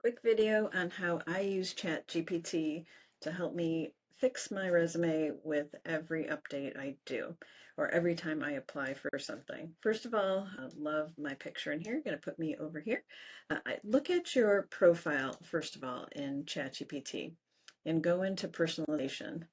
Quick video on how I use ChatGPT to help me fix my resume with every update I do or every time I apply for something. First of all, I love my picture in here. Going to put me over here. Look at your profile, first of all, in ChatGPT and go into personalization.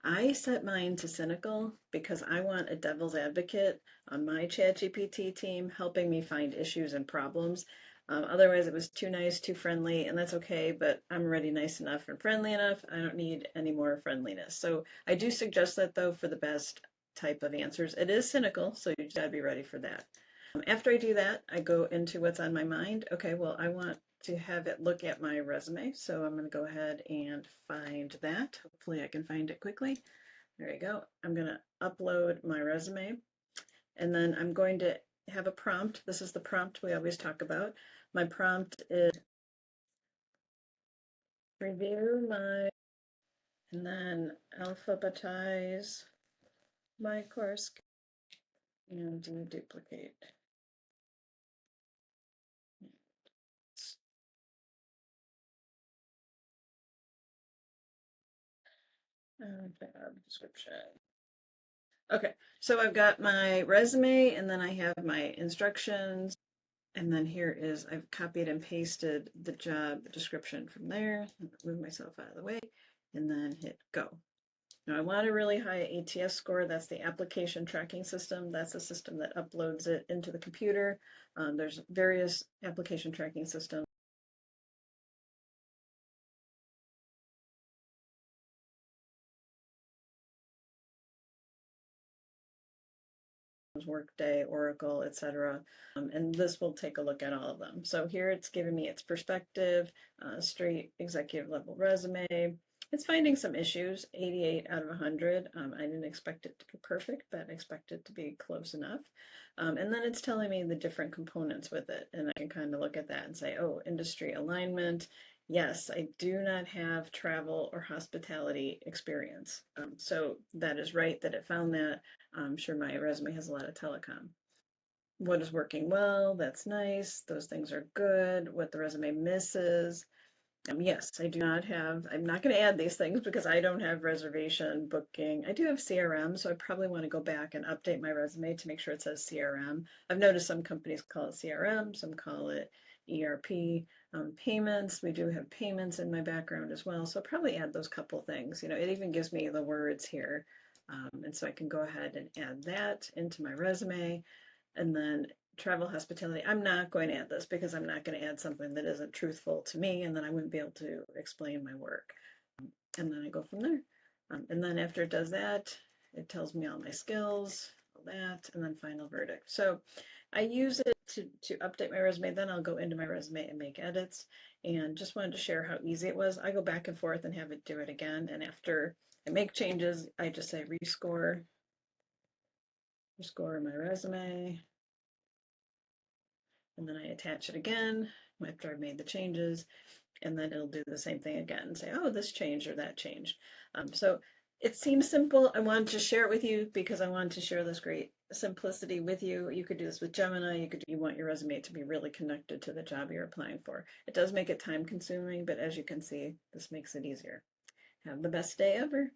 I set mine to cynical because I want a devil's advocate on my ChatGPT team helping me find issues and problems. Otherwise, it was too nice, too friendly, and that's okay, but I'm already nice enough and friendly enough. I don't need any more friendliness. So I do suggest that, though, for the best type of answers. It is cynical, so you just gotta be ready for that. After I do that, I go into what's on my mind. Okay, well, I want to have it look at my resume, so I'm going to go ahead and find that. Hopefully, I can find it quickly. There you go. I'm going to upload my resume. And then I'm going to have a prompt. This is the prompt we always talk about. My prompt is review my, and then alphabetize my course and deduplicate. Job description. Okay, so I've got my resume and then I have my instructions. And then here is, I've copied and pasted the job description from there, move myself out of the way, and then hit go. Now I want a really high ATS score. That's the application tracking system. That's a system that uploads it into the computer. There's various application tracking systems. Workday, Oracle, etc. And this will take a look at all of them. So here it's giving me its perspective, straight executive level resume. It's finding some issues, 88 out of 100. I didn't expect it to be perfect, but I expect it to be close enough. And then it's telling me the different components with it. And I can kind of look at that and say, oh, industry alignment. Yes, I do not have travel or hospitality experience. So that is right that it found that. I'm sure my resume has a lot of telecom. What is working well? That's nice. Those things are good. What the resume misses. Yes, I do not have, I'm not going to add these things because I don't have reservation booking. I do have CRM, so I probably want to go back and update my resume to make sure it says CRM. I've noticed some companies call it CRM, some call it ERP. Payments, we do have payments in my background as well, so I'll probably add those couple things. You know, it even gives me the words here. And so I can go ahead and add that into my resume. And then travel hospitality, I'm not going to add this because I'm not going to add something that isn't truthful to me, and then I wouldn't be able to explain my work. And then I go from there. And then after it does that, it tells me all my skills, all that, and then final verdict. So I use it to update my resume. Then I'll go into my resume and make edits. And just wanted to share how easy it was. I go back and forth and have it do it again. And after I make changes, I just say rescore my resume, and then I attach it again after I've made the changes, and then it'll do the same thing again and say, oh, this changed or that changed. So it seems simple. I wanted to share it with you because I wanted to share this great simplicity with you. You could do this with Gemini. You want your resume to be really connected to the job you're applying for. It does make it time consuming, but as you can see, this makes it easier. Have the best day ever.